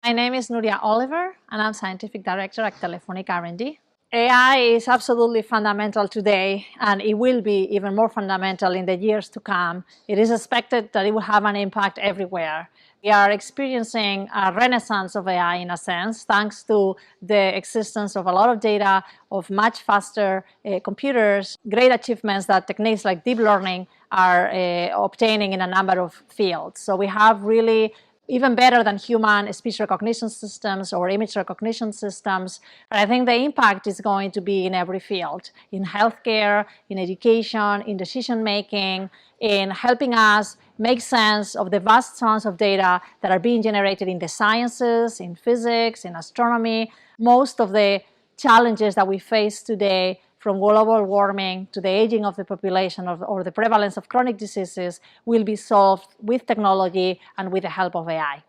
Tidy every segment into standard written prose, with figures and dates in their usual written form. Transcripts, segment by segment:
My name is Nuria Oliver, and I'm Scientific Director at Telefonica R&D. AI is absolutely fundamental today, and it will be even more fundamental in the years to come. It is expected that it will have an impact everywhere. We are experiencing a renaissance of AI in a sense, thanks to the existence of a lot of data, of much faster computers, great achievements that techniques like deep learning are obtaining in a number of fields. So we have really even better than human speech recognition systems or image recognition systems. But I think the impact is going to be in every field, in healthcare, in education, in decision making, in helping us make sense of the vast amounts of data that are being generated in the sciences, in physics, in astronomy. Most of the challenges that we face today, from global warming to the aging of the population or the prevalence of chronic diseases, will be solved with technology and with the help of AI.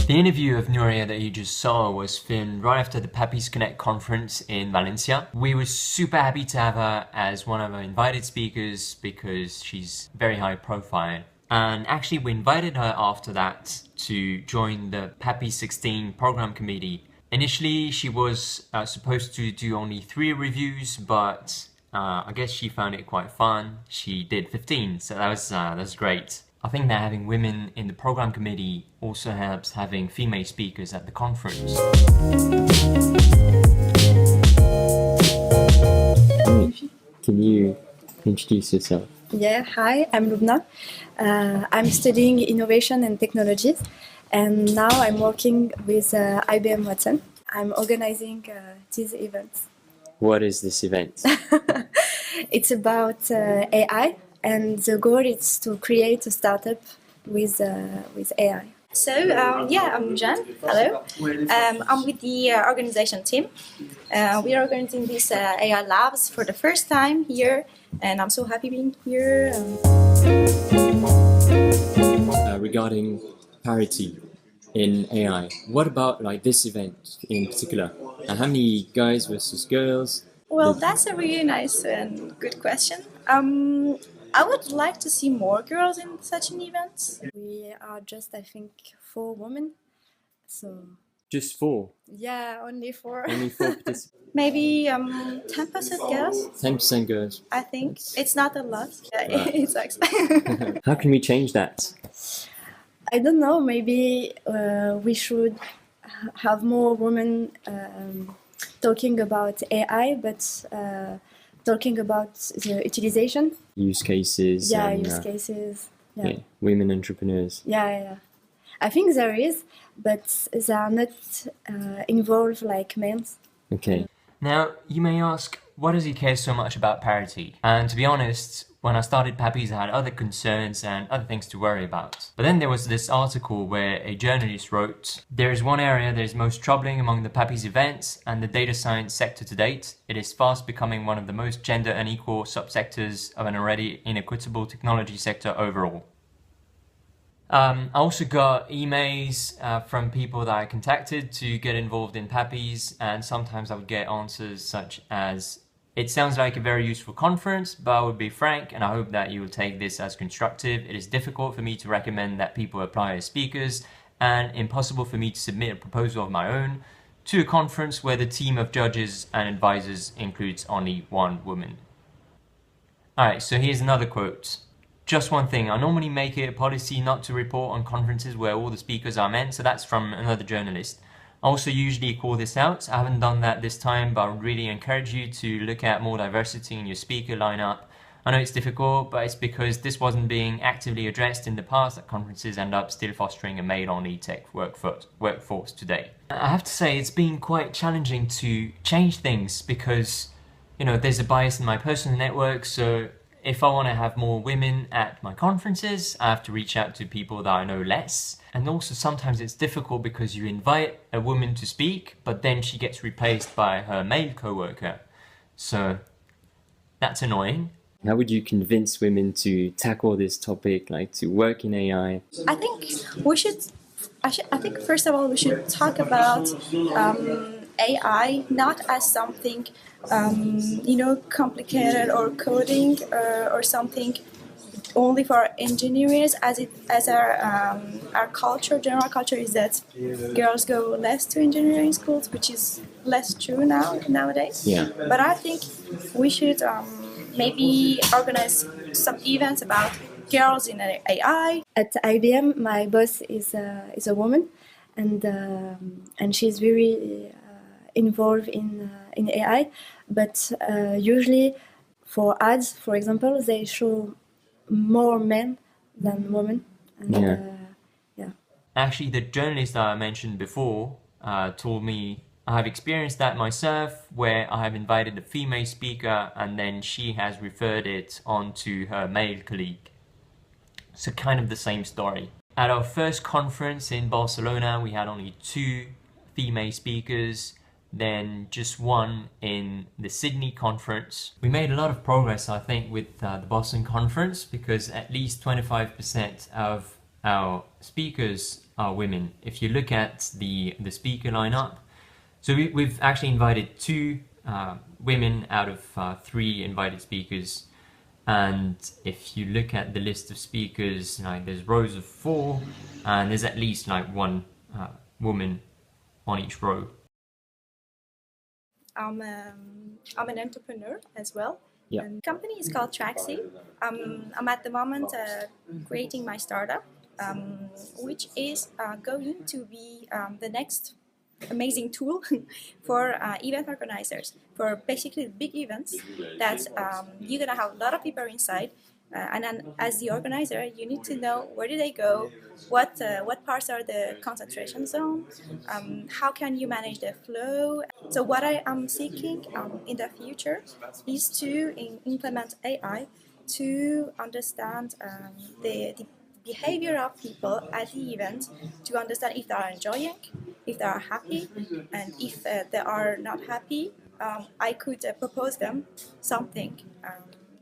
The interview of Nuria that you just saw was filmed right after the Papis Connect conference in Valencia. We were super happy to have her as one of our invited speakers because she's very high profile. And actually we invited her after that to join the Papis 16 program committee. Initially she was supposed to do only 3 reviews, but I guess she found it quite fun. She did 15, so that's great. I think that having women in the program committee also helps having female speakers at the conference. Can you introduce yourself? Yeah, hi, I'm Loubna. I'm studying innovation and technologies, and now I'm working with IBM Watson. I'm organizing these events. What is this event? It's about AI. And the goal is to create a startup with AI. So, I'm Moojan. Hello. I'm with the organization team. We are organizing these AI labs for the first time here, and I'm so happy being here. Regarding parity in AI, what about this event in particular? How many guys versus girls? Well, that's a really nice and good question. I would like to see more girls in such an event. We are just, I think, 4 women. So Just 4? yeah, only 4. Only 4 participants? Maybe 10% girls. 10% girls. I think it's not a lot. Right. It sucks. How can we change that? I don't know, maybe we should have more women talking about AI, but talking about the utilization. Use cases. Yeah, and, use cases. Yeah, women entrepreneurs. Yeah. I think there is, but they are not involved like men. Okay. Now, you may ask, why does he care so much about parity? And to be honest, when I started Papis, I had other concerns and other things to worry about. But then there was this article where a journalist wrote, "There is one area that is most troubling among the Papis events and the data science sector to date. It is fast becoming one of the most gender unequal subsectors of an already inequitable technology sector overall." I also got emails from people that I contacted to get involved in Papis, and sometimes I would get answers such as, "It sounds like a very useful conference, but I would be frank and I hope that you will take this as constructive. It is difficult for me to recommend that people apply as speakers and impossible for me to submit a proposal of my own to a conference where the team of judges and advisors includes only 1 woman." Alright, so here's another quote. "Just one thing, I normally make it a policy not to report on conferences where all the speakers are men," so that's from another journalist. "I also usually call this out. I haven't done that this time, but I would really encourage you to look at more diversity in your speaker lineup. I know it's difficult, but it's because this wasn't being actively addressed in the past that conferences end up still fostering a male-only tech workforce today." I have to say it's been quite challenging to change things because, there's a bias in my personal network, so if I want to have more women at my conferences, I have to reach out to people that I know less. And also sometimes it's difficult because you invite a woman to speak, but then she gets replaced by her male co-worker. So That's annoying. How would you convince women to tackle this topic, like to work in AI? I think we should. I think first of all we should talk about AI not as something complicated or coding or something only for engineers, as our culture, general culture, is that girls go less to engineering schools, which is less true nowadays. Yeah. But I think we should maybe organize some events about girls in AI. At IBM, my boss is a woman, and she's very involved in AI. But usually, for ads, for example, they show more men than women. And, yeah. Actually, the journalist that I mentioned before told me I have experienced that myself, where I have invited a female speaker and then she has referred it on to her male colleague. So kind of the same story. At our first conference in Barcelona, we had only 2 female speakers, then just 1 in the Sydney conference. We made a lot of progress, I think, with the Boston conference, because at least 25% of our speakers are women. If you look at the speaker lineup, so we've actually invited 2 women out of 3 invited speakers. And if you look at the list of speakers, there's rows of 4, and there's at least 1 woman on each row. I'm an entrepreneur as well. Yeah. And the company is called Traxi. I'm at the moment creating my startup, which is going to be the next amazing tool for event organizers, for basically big events that you're gonna have a lot of people inside, and then as the organizer you need to know where do they go, what parts are the concentration zone, how can you manage the flow. So what I am seeking in the future is to implement AI to understand the behavior of people at the event, to understand if they are enjoying, if they are happy, and if they are not happy, I could propose them something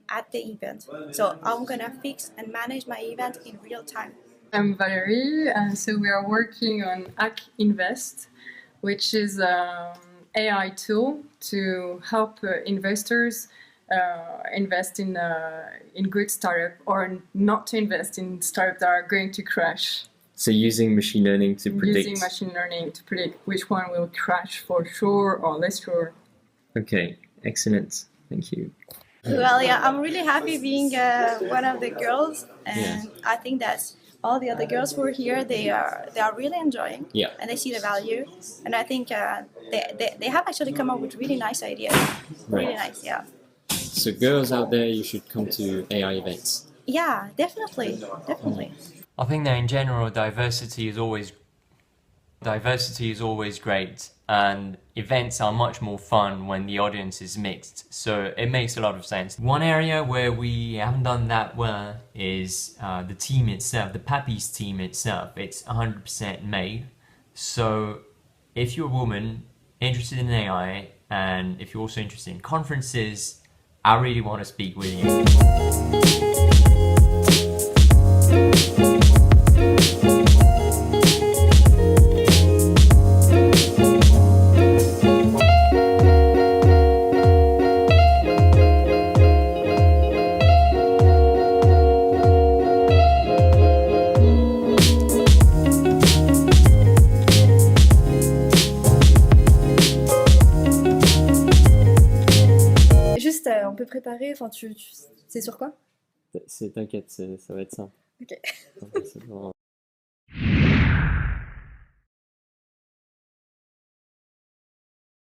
at the event. So I'm gonna fix and manage my event in real time. I'm Valerie, and so we are working on Hack Invest, which is an AI tool to help investors invest in good startup, or not to invest in startups that are going to crash. So using machine learning to predict. Using machine learning to predict which one will crash for sure or less sure. Okay, excellent. Thank you. Well, yeah, I'm really happy being one of the girls, and Yeah. I think that all the other girls who are here, they are really enjoying, Yeah. and they see the value, and I think they have actually come up with really nice ideas. Really Right. nice, yeah. So girls out there, you should come to AI events. Yeah, definitely. I think that in general, diversity is always great, and events are much more fun when the audience is mixed, so it makes a lot of sense. One area where we haven't done that well is the team itself, the Pappies team itself. It's 100% male, so if you're a woman interested in AI, and if you're also interested in conferences, I really want to speak with you. Juste, on peut préparer, enfin, c'est sur quoi? T'inquiète, ça va être ça. Ok. C'est vraiment-